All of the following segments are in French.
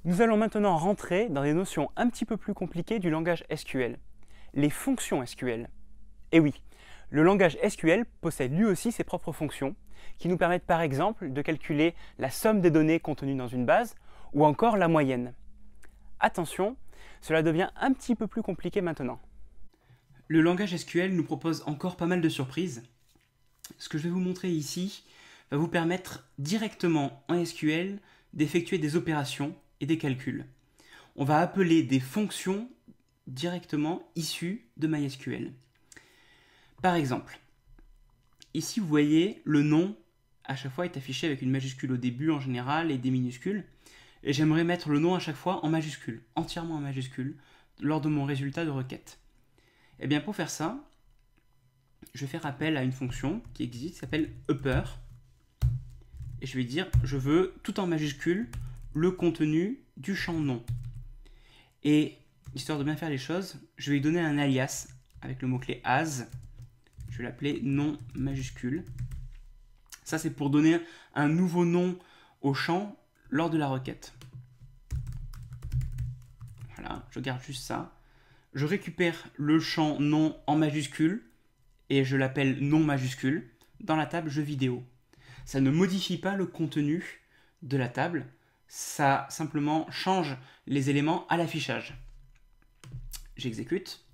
Nous allons maintenant rentrer dans des notions un petit peu plus compliquées du langage SQL, les fonctions SQL. Et oui, le langage SQL possède lui aussi ses propres fonctions, qui nous permettent par exemple de calculer la somme des données contenues dans une base, ou encore la moyenne. Attention, cela devient un petit peu plus compliqué maintenant. Le langage SQL nous propose encore pas mal de surprises. Ce que je vais vous montrer ici va vous permettre directement en SQL d'effectuer des opérations et des calculs. On va appeler des fonctions directement issues de MySQL. Par exemple, ici vous voyez le nom à chaque fois est affiché avec une majuscule au début en général et des minuscules. Et j'aimerais mettre le nom à chaque fois en majuscule, entièrement en majuscule, lors de mon résultat de requête. Et bien pour faire ça, je vais faire appel à une fonction qui existe, qui s'appelle upper. Et je vais dire, je veux tout en majuscule le contenu du champ nom. Et histoire de bien faire les choses, je vais lui donner un alias avec le mot-clé as. Je vais l'appeler nom majuscule. Ça, c'est pour donner un nouveau nom au champ lors de la requête. Voilà, je garde juste ça. Je récupère le champ nom en majuscule et je l'appelle nom majuscule dans la table jeux vidéo. Ça ne modifie pas le contenu de la table, ça simplement change les éléments à l'affichage. J'exécute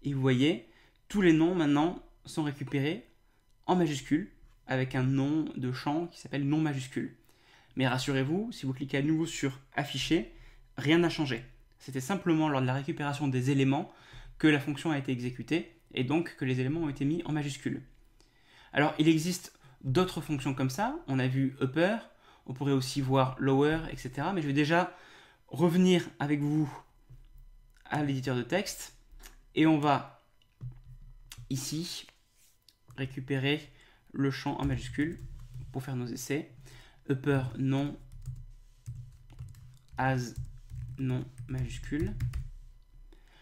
et vous voyez, tous les noms maintenant sont récupérés en majuscule avec un nom de champ qui s'appelle nom majuscule. Mais rassurez-vous, si vous cliquez à nouveau sur afficher, rien n'a changé. C'était simplement lors de la récupération des éléments que la fonction a été exécutée et donc que les éléments ont été mis en majuscule. Alors il existe d'autres fonctions comme ça, on a vu upper, on pourrait aussi voir lower, etc. Mais je vais déjà revenir avec vous à l'éditeur de texte et on va ici récupérer le champ en majuscule pour faire nos essais. Upper non as non majuscule.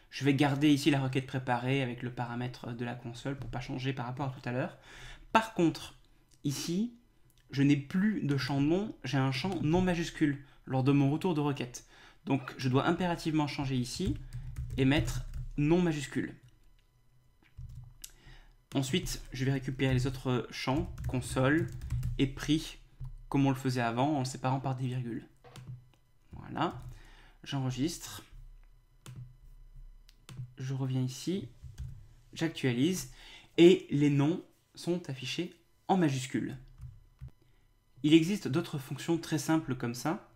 Je vais garder ici la requête préparée avec le paramètre de la console pour ne pas changer par rapport à tout à l'heure. Par contre, ici, je n'ai plus de champ nom, j'ai un champ non majuscule lors de mon retour de requête. Donc je dois impérativement changer ici et mettre non majuscule. Ensuite, je vais récupérer les autres champs, console et prix, comme on le faisait avant, en le séparant par des virgules. Voilà, j'enregistre. Je reviens ici, j'actualise, et les noms sont affichés en majuscules. Il existe d'autres fonctions très simples comme ça.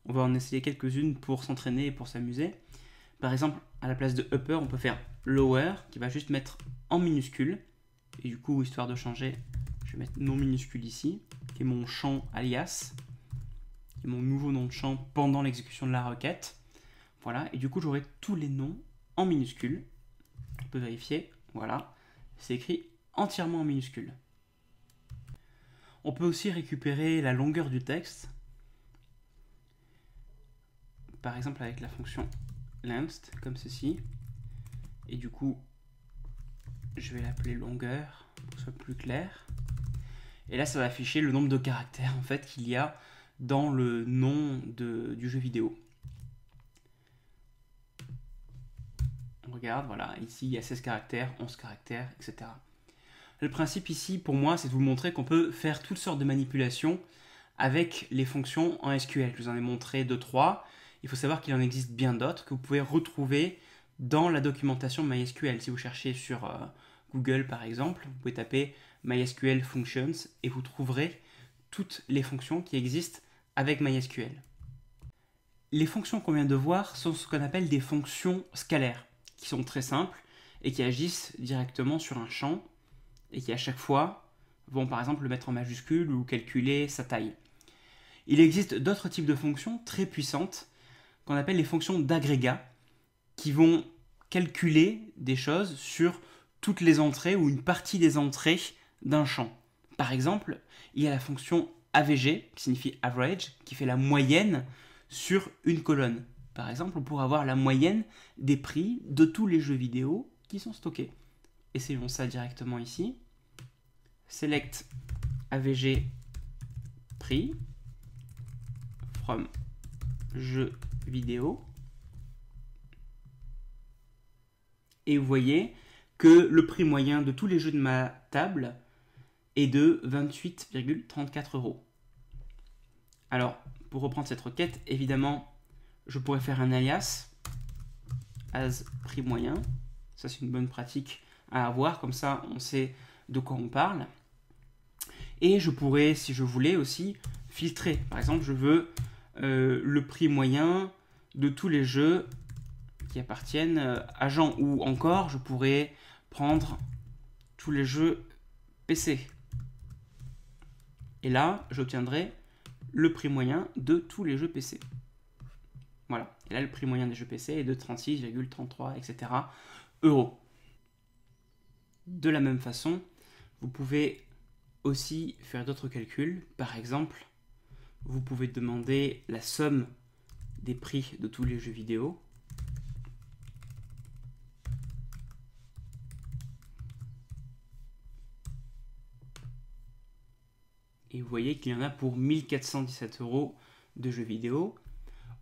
On va en essayer quelques-unes pour s'entraîner et pour s'amuser. Par exemple, à la place de upper, on peut faire lower, qui va juste mettre en minuscule. Et du coup, histoire de changer, je vais mettre non minuscule ici, qui est mon champ alias, qui est mon nouveau nom de champ pendant l'exécution de la requête. Voilà, et du coup, j'aurai tous les noms en minuscule. On peut vérifier, voilà, c'est écrit entièrement en minuscule. On peut aussi récupérer la longueur du texte, par exemple avec la fonction length, comme ceci, et du coup, je vais l'appeler longueur pour que ce soit plus clair. Et là, ça va afficher le nombre de caractères en fait qu'il y a dans le nom du jeu vidéo. On regarde, voilà, ici il y a 16 caractères, 11 caractères, etc. Le principe ici, pour moi, c'est de vous montrer qu'on peut faire toutes sortes de manipulations avec les fonctions en SQL. Je vous en ai montré 2-3. Il faut savoir qu'il en existe bien d'autres que vous pouvez retrouver dans la documentation MySQL. Si vous cherchez sur Google, par exemple, vous pouvez taper MySQL Functions et vous trouverez toutes les fonctions qui existent avec MySQL. Les fonctions qu'on vient de voir sont ce qu'on appelle des fonctions scalaires, qui sont très simples et qui agissent directement sur un champ et qui à chaque fois vont par exemple le mettre en majuscule ou calculer sa taille. Il existe d'autres types de fonctions très puissantes qu'on appelle les fonctions d'agrégat qui vont calculer des choses sur toutes les entrées ou une partie des entrées d'un champ. Par exemple, il y a la fonction AVG qui signifie average qui fait la moyenne sur une colonne. Par exemple, on pourrait avoir la moyenne des prix de tous les jeux vidéo qui sont stockés. Essayons ça directement ici. Select AVG prix from jeux vidéo. Et vous voyez que le prix moyen de tous les jeux de ma table est de 28,34 €. Alors, pour reprendre cette requête, évidemment, je pourrais faire un alias as prix moyen. Ça, c'est une bonne pratique à avoir, comme ça, on sait de quoi on parle. Et je pourrais, si je voulais aussi, filtrer. Par exemple, je veux le prix moyen de tous les jeux qui appartiennent à Jean. Ou encore, je pourrais prendre tous les jeux PC. Et là, j'obtiendrai le prix moyen de tous les jeux PC. Voilà. Et là, le prix moyen des jeux PC est de 36,33, etc. euros. De la même façon, vous pouvez aussi faire d'autres calculs. Par exemple, vous pouvez demander la somme des prix de tous les jeux vidéo. Et vous voyez qu'il y en a pour 1417 € de jeux vidéo.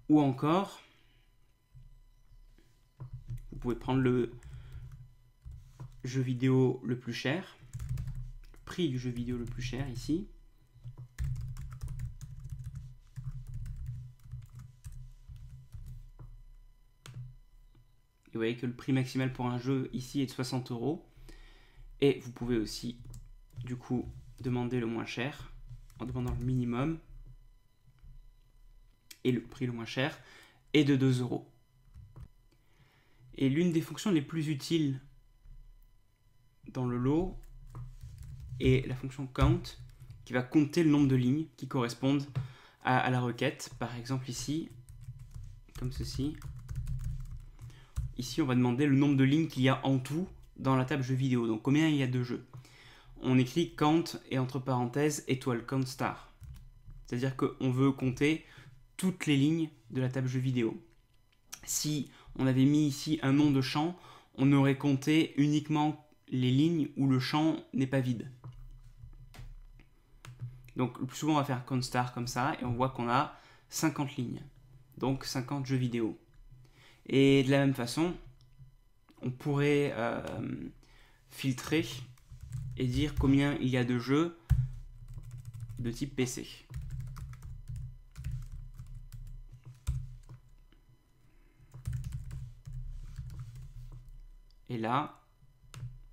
Ou encore, vous pouvez prendre le jeu vidéo le plus cher, le prix du jeu vidéo le plus cher ici. Et vous voyez que le prix maximal pour un jeu ici est de 60 €. Et vous pouvez aussi, du coup, demander le moins cher en demandant le minimum. Et le prix le moins cher est de 2 €. Et l'une des fonctions les plus utiles dans le lot est la fonction count, qui va compter le nombre de lignes qui correspondent à la requête. Par exemple ici, comme ceci. Ici, on va demander le nombre de lignes qu'il y a en tout dans la table jeux vidéo. Donc combien il y a de jeux. On écrit count et entre parenthèses étoile, count star. C'est-à-dire qu'on veut compter toutes les lignes de la table jeux vidéo. Si on avait mis ici un nom de champ, on aurait compté uniquement les lignes où le champ n'est pas vide. Donc le plus souvent on va faire count star comme ça et on voit qu'on a 50 lignes. Donc 50 jeux vidéo. Et de la même façon, on pourrait filtrer et dire combien il y a de jeux de type PC. Et là,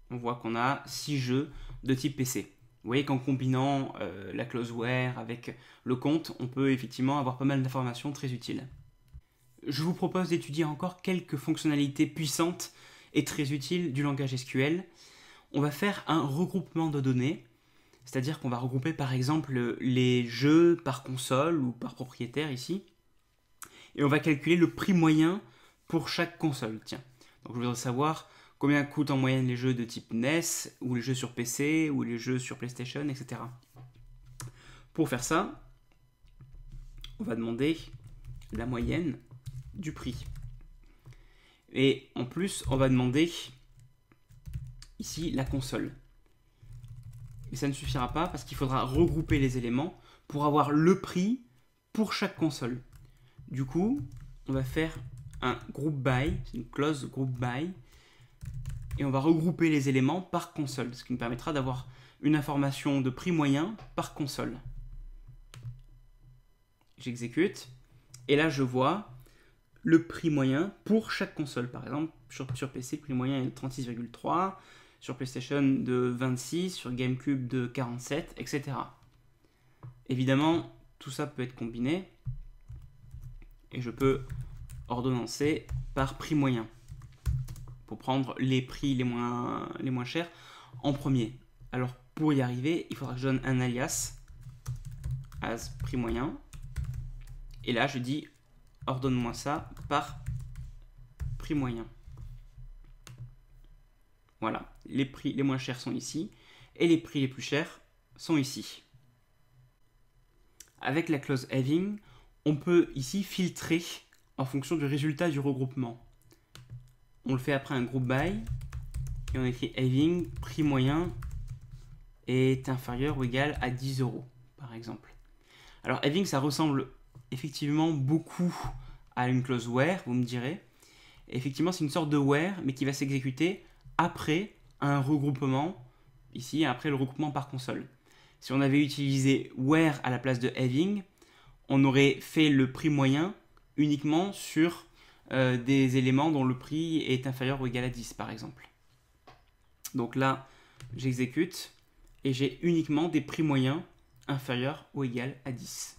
on voit qu'on a 6 jeux de type PC. Vous voyez qu'en combinant la clause where avec le compte, on peut effectivement avoir pas mal d'informations très utiles. Je vous propose d'étudier encore quelques fonctionnalités puissantes et très utiles du langage SQL. On va faire un regroupement de données, c'est-à-dire qu'on va regrouper par exemple les jeux par console ou par propriétaire ici, et on va calculer le prix moyen pour chaque console. Tiens, donc je voudrais savoir combien coûtent en moyenne les jeux de type NES, ou les jeux sur PC, ou les jeux sur PlayStation, etc. Pour faire ça, on va demander la moyenne du prix. Et en plus, on va demander ici la console. Mais ça ne suffira pas parce qu'il faudra regrouper les éléments pour avoir le prix pour chaque console. Du coup, on va faire un group by, c'est une clause group by, et on va regrouper les éléments par console, ce qui nous permettra d'avoir une information de prix moyen par console. J'exécute, et là je vois le prix moyen pour chaque console. Par exemple, sur PC, le prix moyen est de 36,3, sur PlayStation de 26, sur GameCube de 47, etc. Évidemment, tout ça peut être combiné, et je peux ordonnancer par prix moyen, pour prendre les prix les moins chers en premier. Alors, pour y arriver, il faudra que je donne un alias, as prix moyen, et là je dis ordonne-moi ça par prix moyen. Voilà, les prix les moins chers sont ici, et les prix les plus chers sont ici. Avec la clause having, on peut ici filtrer en fonction du résultat du regroupement. On le fait après un group by, et on écrit having, prix moyen est inférieur ou égal à 10 €, par exemple. Alors having, ça ressemble effectivement beaucoup à une clause where, vous me direz. Et effectivement, c'est une sorte de where, mais qui va s'exécuter après un regroupement, ici, après le regroupement par console. Si on avait utilisé where à la place de having, on aurait fait le prix moyen uniquement sur des éléments dont le prix est inférieur ou égal à 10, par exemple. Donc là, j'exécute et j'ai uniquement des prix moyens inférieurs ou égal à 10.